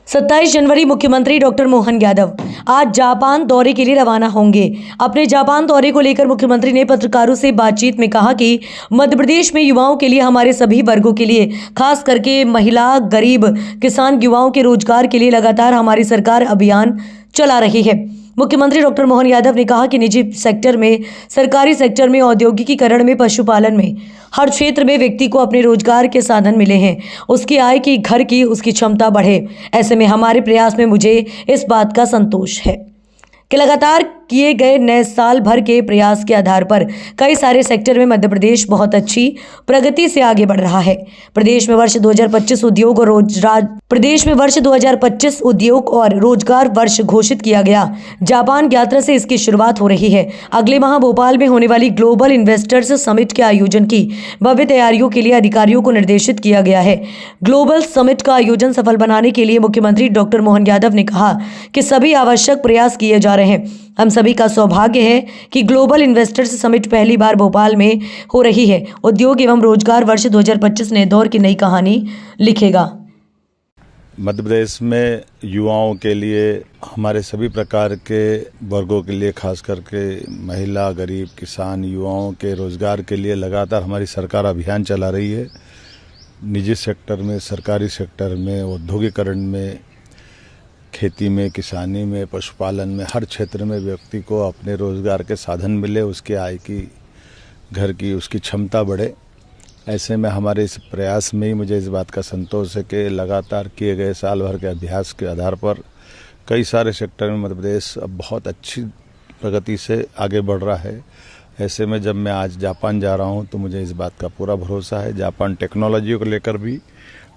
27 जनवरी मुख्यमंत्री डॉक्टर मोहन यादव आज जापान दौरे के लिए रवाना होंगे। अपने जापान दौरे को लेकर मुख्यमंत्री ने पत्रकारों से बातचीत में कहा कि मध्य प्रदेश में युवाओं के लिए, हमारे सभी वर्गों के लिए, खास करके महिला, गरीब, किसान युवाओं के रोजगार के लिए लगातार हमारी सरकार अभियान चला रही है। मुख्यमंत्री डॉक्टर मोहन यादव ने कहा कि निजी सेक्टर में, सरकारी सेक्टर में, औद्योगिकीकरण में, पशुपालन में, हर क्षेत्र में व्यक्ति को अपने रोजगार के साधन मिले हैं, उसकी आय की, घर की, उसकी क्षमता बढ़े। ऐसे में हमारे प्रयास में मुझे इस बात का संतोष है कि लगातार किए गए नए साल भर के प्रयास के आधार पर कई सारे सेक्टर में मध्य प्रदेश बहुत अच्छी प्रगति से आगे बढ़ रहा है। प्रदेश में वर्ष 2025 उद्योग और रोजगार वर्ष घोषित किया गया। जापान यात्रा से इसकी शुरुआत हो रही है। अगले माह भोपाल में होने वाली ग्लोबल इन्वेस्टर्स समिट के आयोजन की भव्य तैयारियों के लिए अधिकारियों को निर्देशित किया गया है। ग्लोबल समिट का आयोजन सफल बनाने के लिए मुख्यमंत्री डॉक्टर मोहन यादव ने कहा कि सभी आवश्यक प्रयास किए जा रहे हैं। हम सभी का सौभाग्य है कि ग्लोबल इन्वेस्टर्स समिट पहली बार भोपाल में हो रही है। उद्योग एवं रोजगार वर्ष 2025 नए दौर की नई कहानी लिखेगा। मध्य प्रदेश में युवाओं के लिए, हमारे सभी प्रकार के वर्गों के लिए, खास करके महिला, गरीब, किसान, युवाओं के रोजगार के लिए लगातार हमारी सरकार अभियान चला रही है। निजी सेक्टर में, सरकारी सेक्टर में, औद्योगिकरण में, खेती में, किसानी में, पशुपालन में, हर क्षेत्र में व्यक्ति को अपने रोजगार के साधन मिले, उसके आय की, घर की, उसकी क्षमता बढ़े। ऐसे में हमारे इस प्रयास में ही मुझे इस बात का संतोष है कि लगातार किए गए साल भर के अभ्यास के आधार पर कई सारे सेक्टर में मध्य प्रदेश अब बहुत अच्छी प्रगति से आगे बढ़ रहा है। ऐसे में जब मैं आज जापान जा रहा हूँ तो मुझे इस बात का पूरा भरोसा है, जापान टेक्नोलॉजी को लेकर भी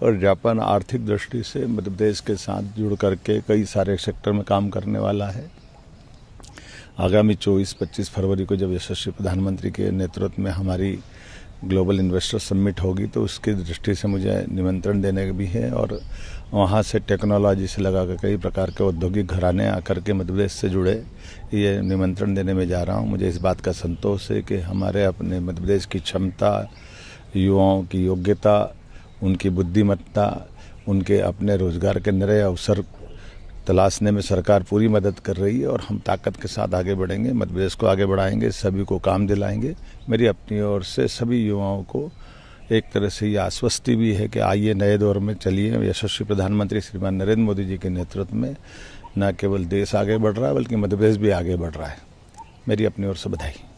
और जापान आर्थिक दृष्टि से मध्य प्रदेश के साथ जुड़ करके कई सारे सेक्टर में काम करने वाला है। आगामी 24-25 फरवरी को जब यशस्वी प्रधानमंत्री के नेतृत्व में हमारी ग्लोबल इन्वेस्टर समिट होगी तो उसकी दृष्टि से मुझे निमंत्रण देने भी है और वहाँ से टेक्नोलॉजी से लगा कर कई प्रकार के औद्योगिक घराने आकर के मध्य प्रदेश से जुड़े, ये निमंत्रण देने में जा रहा हूँ। मुझे इस बात का संतोष है कि हमारे अपने मध्य प्रदेश की क्षमता, युवाओं की योग्यता, उनकी बुद्धिमत्ता, उनके अपने रोजगार के नए अवसर तलाशने में सरकार पूरी मदद कर रही है और हम ताकत के साथ आगे बढ़ेंगे, मध्य प्रदेश को आगे बढ़ाएंगे, सभी को काम दिलाएंगे। मेरी अपनी ओर से सभी युवाओं को एक तरह से ये आश्वस्ति भी है कि आइए नए दौर में चलिए। यशस्वी प्रधानमंत्री श्रीमान नरेंद्र मोदी जी के नेतृत्व में न केवल देश आगे बढ़ रहा है बल्कि मध्य प्रदेश भी आगे बढ़ रहा है। मेरी अपनी ओर से बधाई।